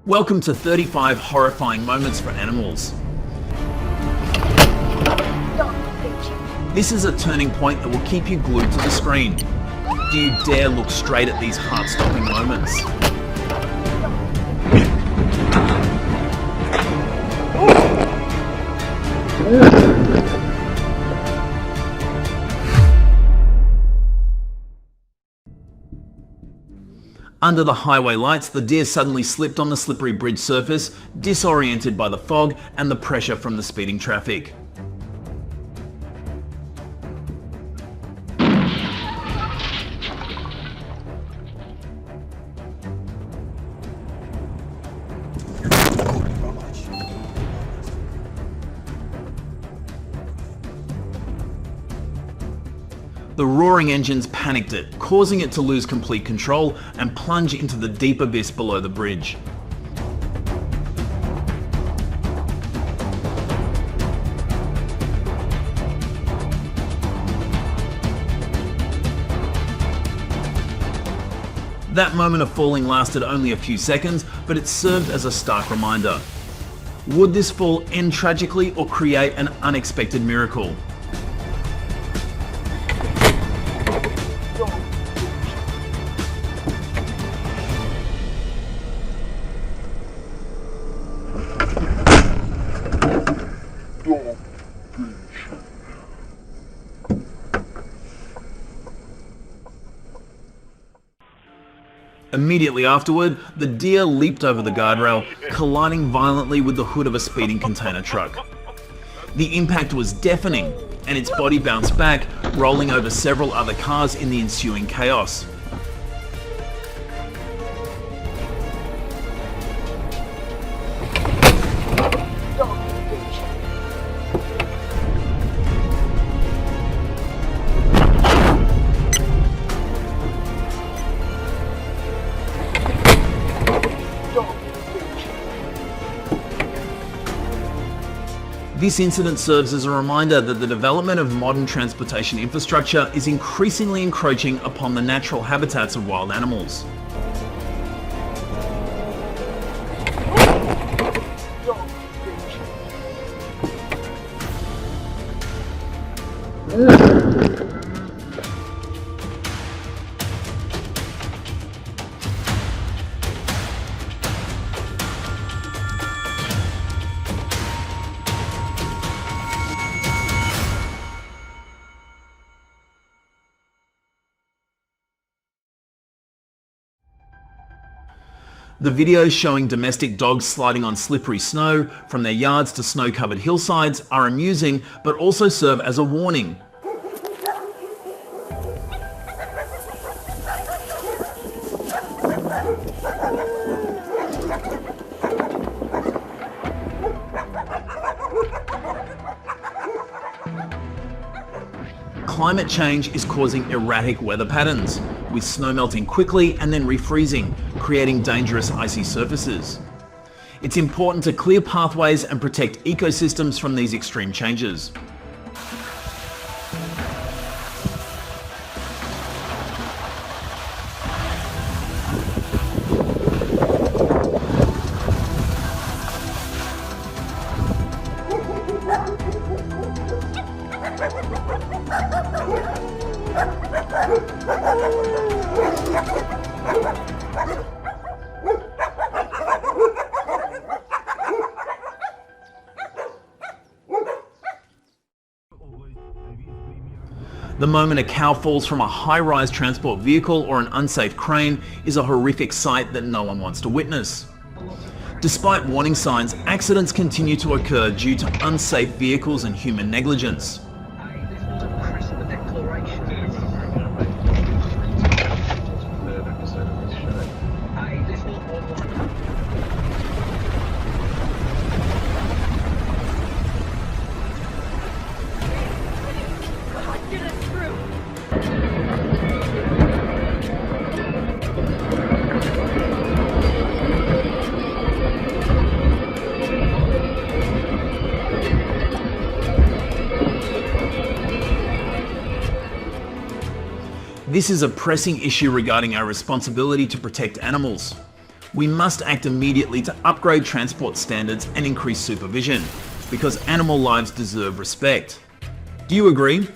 Welcome to 35 horrifying moments for animals. This is a turning point that will keep you glued to the screen. Do you dare look straight at these heart-stopping moments? Under the highway lights, the deer suddenly slipped on the slippery bridge surface, disoriented by the fog and the pressure from the speeding traffic. The roaring engines panicked it, causing it to lose complete control and plunge into the deep abyss below the bridge. That moment of falling lasted only a few seconds, but it served as a stark reminder. Would this fall end tragically or create an unexpected miracle? Immediately afterward, the deer leaped over the guardrail, colliding violently with the hood of a speeding container truck. The impact was deafening, and its body bounced back, rolling over several other cars in the ensuing chaos. This incident serves as a reminder that the development of modern transportation infrastructure is increasingly encroaching upon the natural habitats of wild animals. The videos showing domestic dogs sliding on slippery snow from their yards to snow-covered hillsides are amusing, but also serve as a warning. Climate change is causing erratic weather patterns, with snow melting quickly and then refreezing, creating dangerous icy surfaces. It's important to clear pathways and protect ecosystems from these extreme changes. The moment a cow falls from a high-rise transport vehicle or an unsafe crane is a horrific sight that no one wants to witness. Despite warning signs, accidents continue to occur due to unsafe vehicles and human negligence. This is a pressing issue regarding our responsibility to protect animals. We must act immediately to upgrade transport standards and increase supervision, because animal lives deserve respect. Do you agree?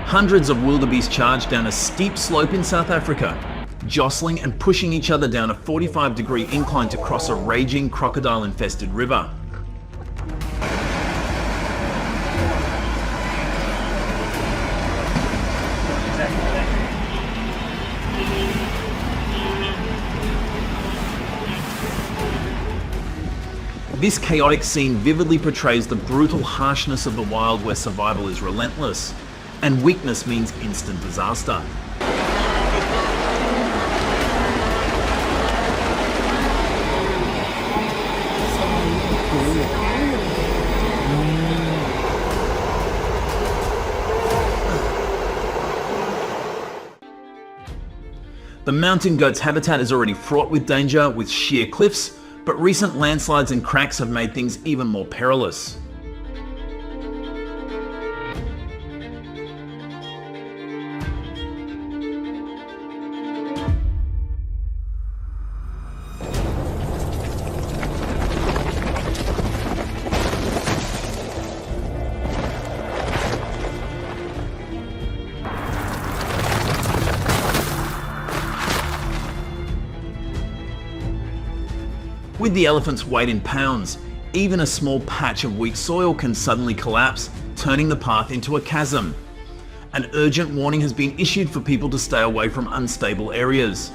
Hundreds of wildebeest charged down a steep slope in South Africa, jostling and pushing each other down a 45-degree incline to cross a raging crocodile-infested river. This chaotic scene vividly portrays the brutal harshness of the wild where survival is relentless, and weakness means instant disaster. The mountain goat's habitat is already fraught with danger with sheer cliffs, but recent landslides and cracks have made things even more perilous. With the elephant's weight in pounds, even a small patch of weak soil can suddenly collapse, turning the path into a chasm. An urgent warning has been issued for people to stay away from unstable areas.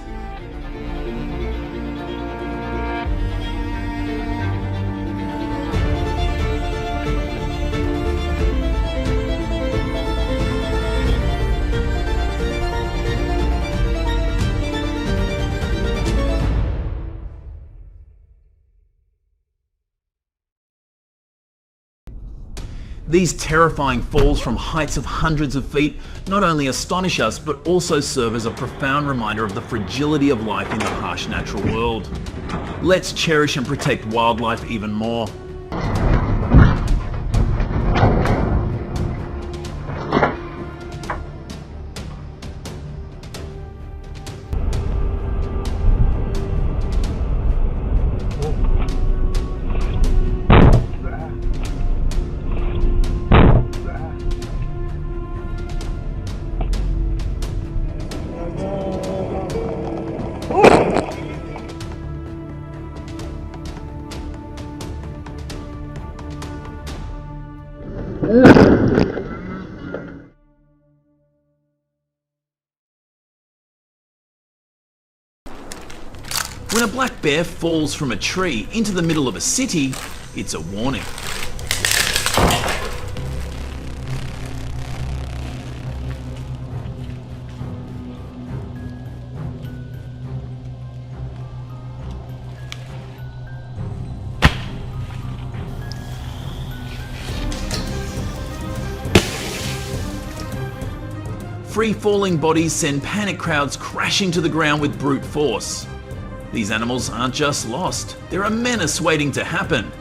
These terrifying falls from heights of hundreds of feet not only astonish us, but also serve as a profound reminder of the fragility of life in the harsh natural world. Let's cherish and protect wildlife even more. When a black bear falls from a tree into the middle of a city, it's a warning. Free-falling bodies send panic crowds crashing to the ground with brute force. These animals aren't just lost, they're a menace waiting to happen.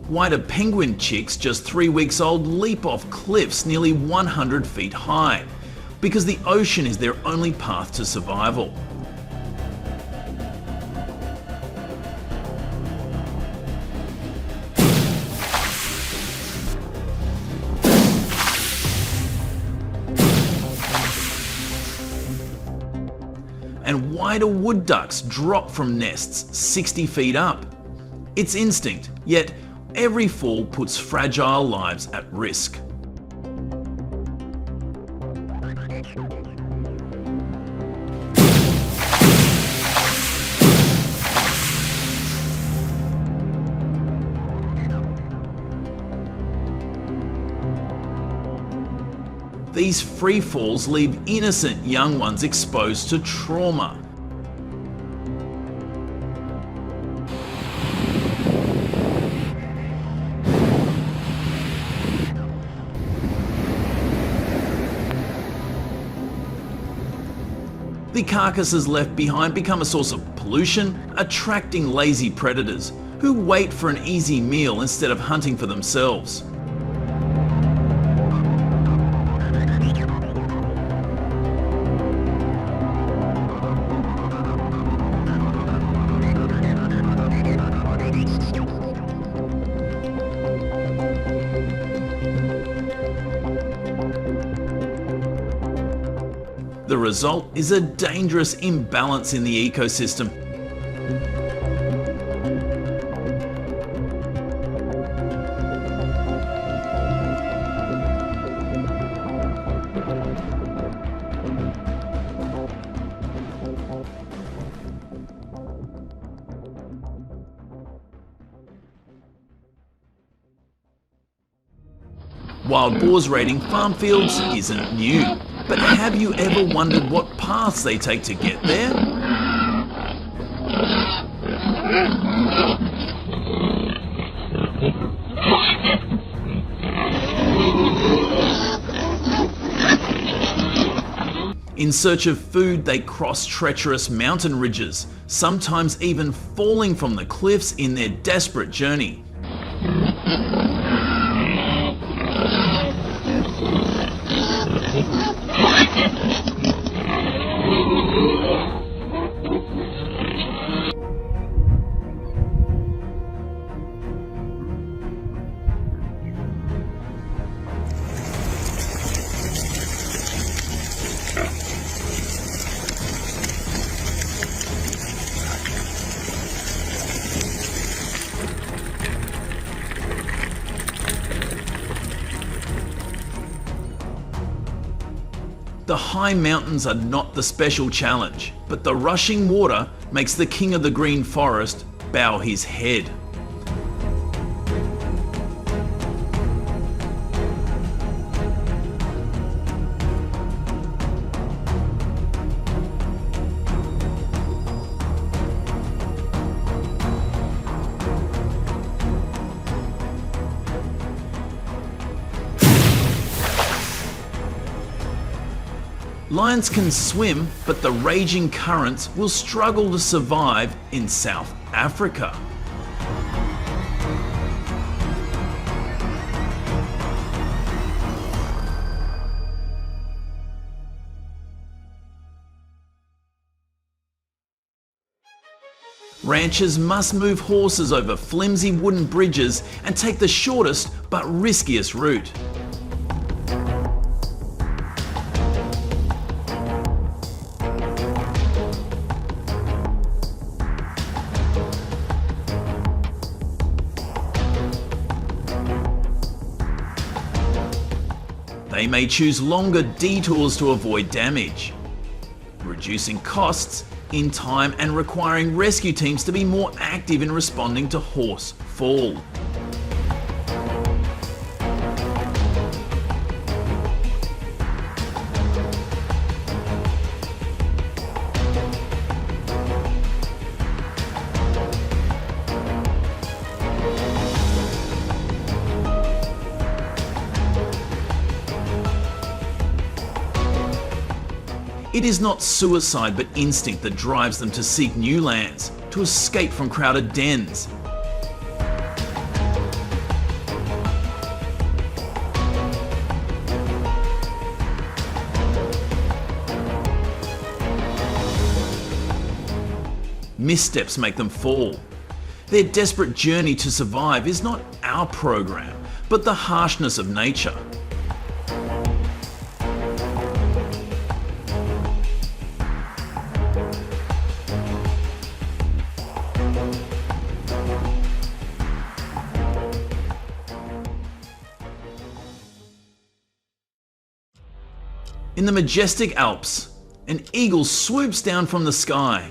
White penguin chicks, just 3 weeks old, leap off cliffs nearly 100 feet high, because the ocean is their only path to survival. why do wood ducks drop from nests 60 feet up? It's instinct, yet every fall puts fragile lives at risk. These free falls leave innocent young ones exposed to trauma. The carcasses left behind become a source of pollution, attracting lazy predators who wait for an easy meal instead of hunting for themselves. The result is a dangerous imbalance in the ecosystem. Wild boars raiding farm fields isn't new. But have you ever wondered what paths they take to get there? In search of food, they cross treacherous mountain ridges, sometimes even falling from the cliffs in their desperate journey. The high mountains are not the special challenge, but the rushing water makes the king of the green forest bow his head. Lions can swim, but the raging currents will struggle to survive in South Africa. Ranchers must move horses over flimsy wooden bridges and take the shortest but riskiest route. They may choose longer detours to avoid damage, reducing costs in time and requiring rescue teams to be more active in responding to horse fall. It is not suicide but instinct that drives them to seek new lands, to escape from crowded dens. Missteps make them fall. Their desperate journey to survive is not our program, but the harshness of nature. In the majestic Alps, an eagle swoops down from the sky.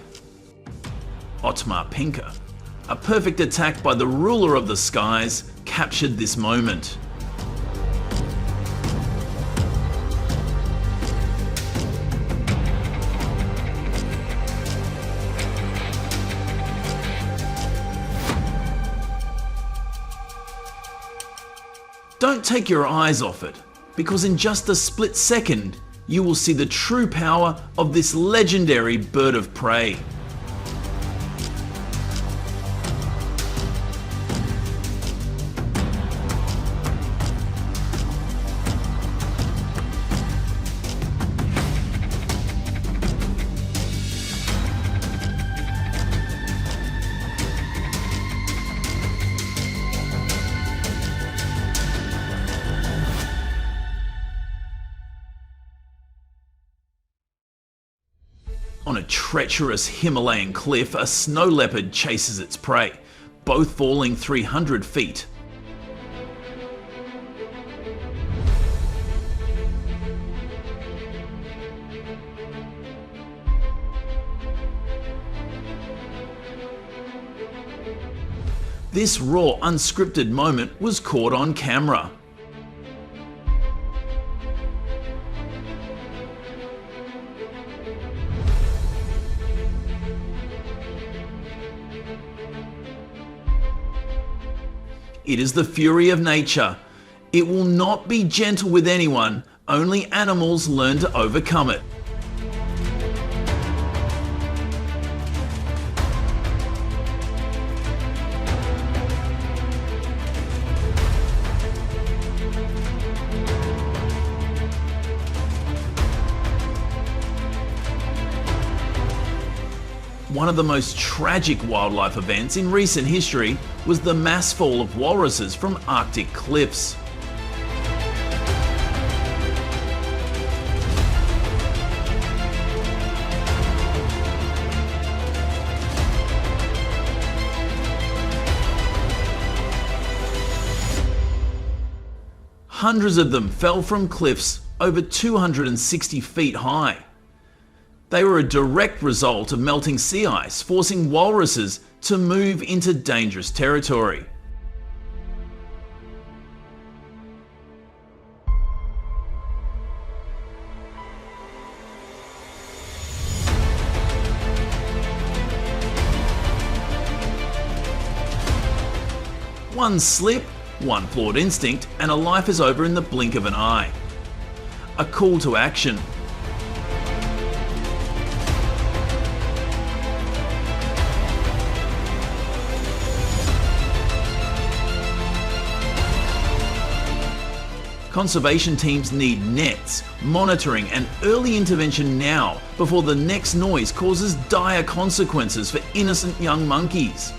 Otmar Pinker, a perfect attack by the ruler of the skies, captured this moment. Don't take your eyes off it, because in just a split second, you will see the true power of this legendary bird of prey. On a treacherous Himalayan cliff, a snow leopard chases its prey, both falling 300 feet. This raw, unscripted moment was caught on camera. It is the fury of nature. It will not be gentle with anyone, only animals learn to overcome it. One of the most tragic wildlife events in recent history was the mass fall of walruses from Arctic cliffs. Hundreds of them fell from cliffs over 260 feet high. They were a direct result of melting sea ice, forcing walruses to move into dangerous territory. One slip, one flawed instinct, and a life is over in the blink of an eye. A call to action. Conservation teams need nets, monitoring and early intervention now before the next noise causes dire consequences for innocent young monkeys.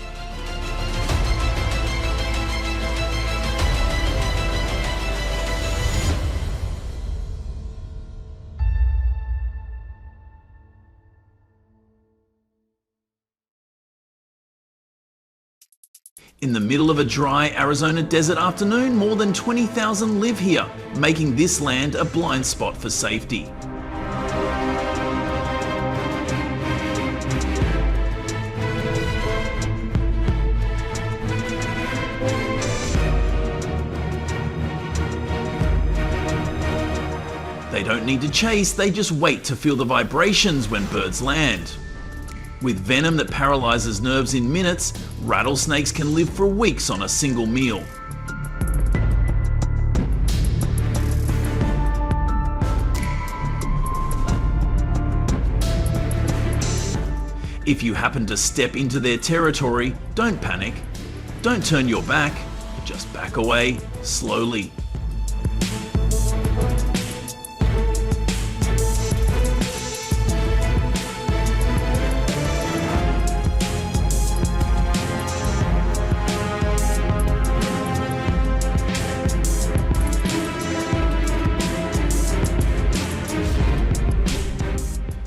In the middle of a dry Arizona desert afternoon, more than 20,000 live here, making this land a blind spot for safety. They don't need to chase, they just wait to feel the vibrations when birds land. With venom that paralyzes nerves in minutes, rattlesnakes can live for weeks on a single meal. If you happen to step into their territory, don't panic. Don't turn your back, just back away slowly.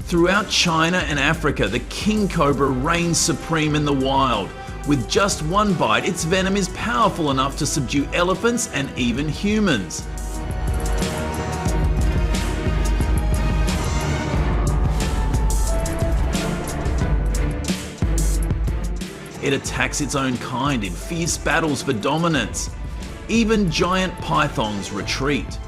Throughout China and Africa, the king cobra reigns supreme in the wild. With just one bite, its venom is powerful enough to subdue elephants and even humans. It attacks its own kind in fierce battles for dominance. Even giant pythons retreat.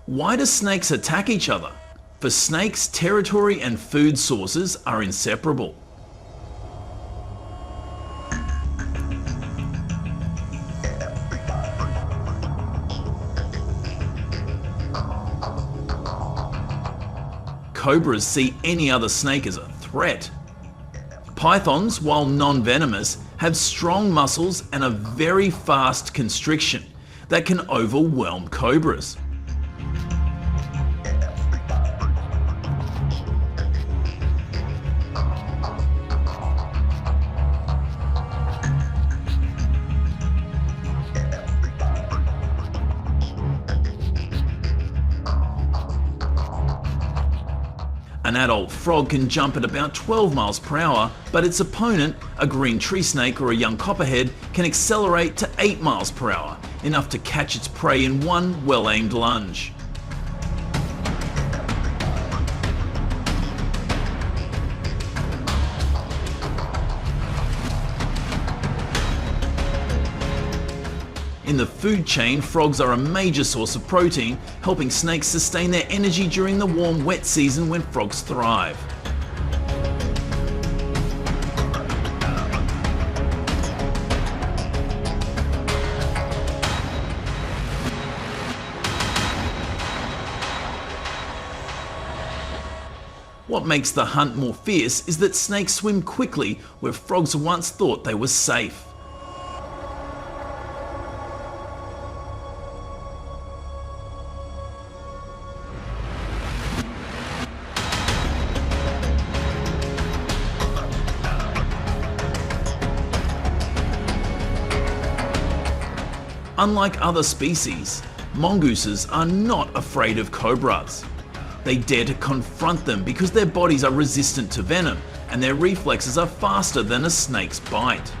Why do snakes attack each other? For snakes, territory and food sources are inseparable. Cobras see any other snake as a threat. Pythons, while non-venomous, have strong muscles and a very fast constriction that can overwhelm cobras. An adult frog can jump at about 12 miles per hour, but its opponent, a green tree snake or a young copperhead, can accelerate to 8 miles per hour, enough to catch its prey in one well-aimed lunge. In the food chain, frogs are a major source of protein, helping snakes sustain their energy during the warm, wet season when frogs thrive. What makes the hunt more fierce is that snakes swim quickly where frogs once thought they were safe. Unlike other species, mongooses are not afraid of cobras. They dare to confront them because their bodies are resistant to venom and their reflexes are faster than a snake's bite.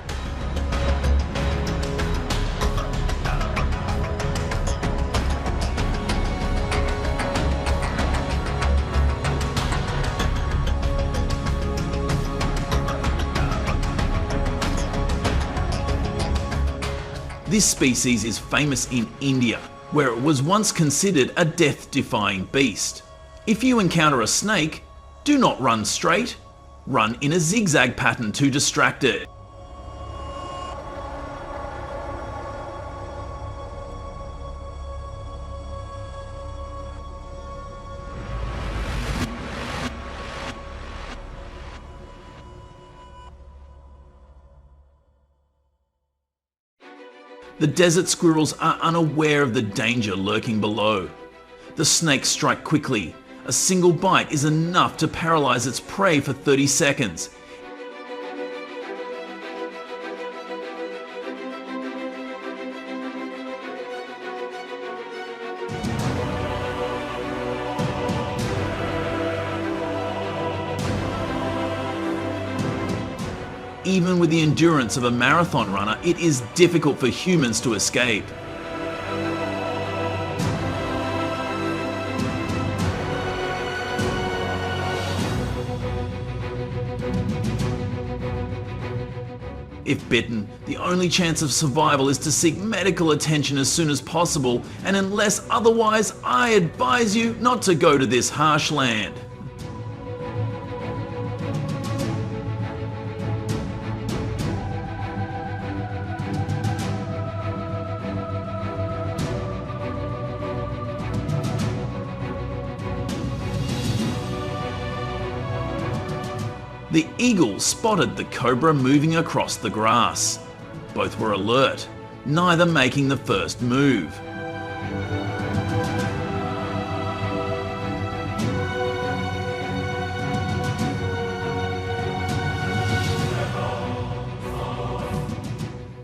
This species is famous in India, where it was once considered a death-defying beast. If you encounter a snake, do not run straight, run in a zigzag pattern to distract it. The desert squirrels are unaware of the danger lurking below. The snakes strike quickly. A single bite is enough to paralyze its prey for 30 seconds. Even with the endurance of a marathon runner, it is difficult for humans to escape. If bitten, the only chance of survival is to seek medical attention as soon as possible, and unless otherwise, I advise you not to go to this harsh land. The eagle spotted the cobra moving across the grass. Both were alert, neither making the first move.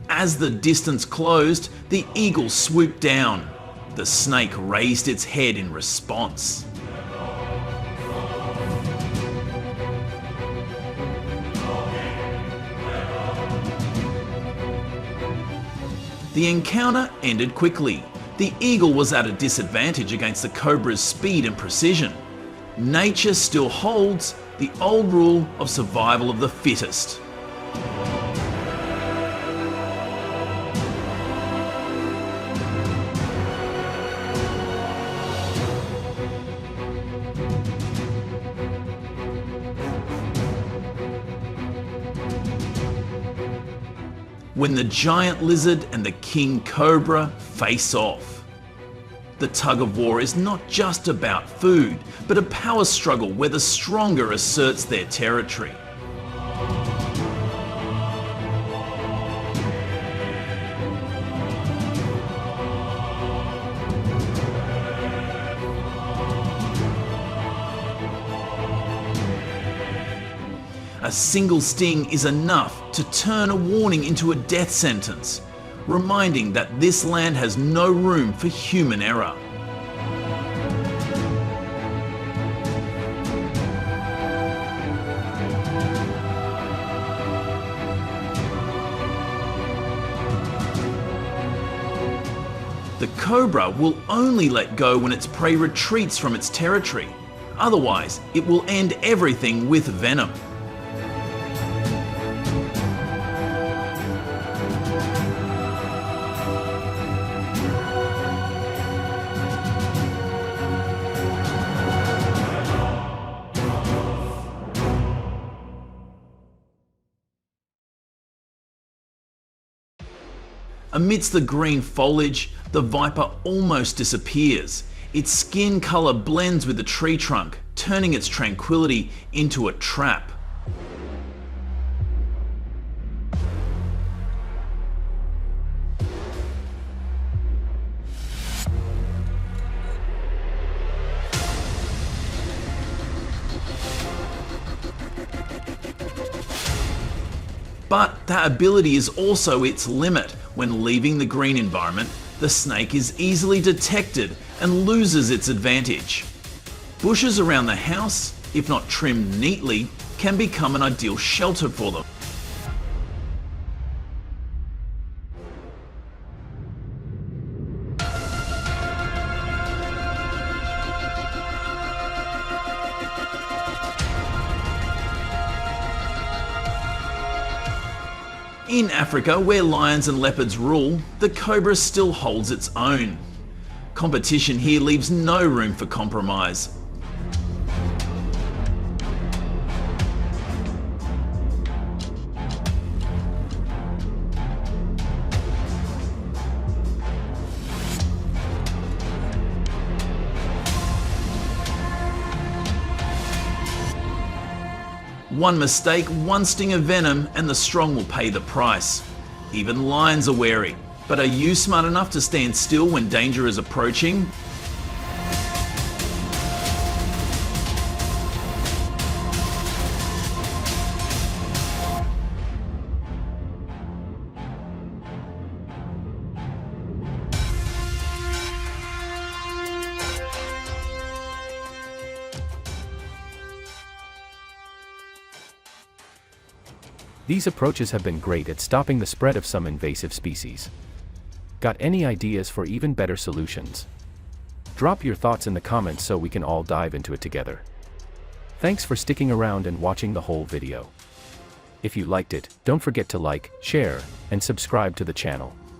As the distance closed, the eagle swooped down. The snake raised its head in response. The encounter ended quickly. The eagle was at a disadvantage against the cobra's speed and precision. Nature still holds the old rule of survival of the fittest. When the giant lizard and the king cobra face off. The tug of war is not just about food, but a power struggle where the stronger asserts their territory. A single sting is enough to turn a warning into a death sentence, reminding that this land has no room for human error. The cobra will only let go when its prey retreats from its territory. Otherwise, it will end everything with venom. Amidst the green foliage, the viper almost disappears. Its skin colour blends with the tree trunk, turning its tranquility into a trap. But that ability is also its limit. When leaving the green environment, the snake is easily detected and loses its advantage. Bushes around the house, if not trimmed neatly, can become an ideal shelter for them. In Africa, where lions and leopards rule, the cobra still holds its own. Competition here leaves no room for compromise. One mistake, one sting of venom, and the strong will pay the price. Even lions are wary. But are you smart enough to stand still when danger is approaching? These approaches have been great at stopping the spread of some invasive species. Got any ideas for even better solutions? Drop your thoughts in the comments so we can all dive into it together. Thanks for sticking around and watching the whole video. If you liked it, don't forget to like, share, and subscribe to the channel.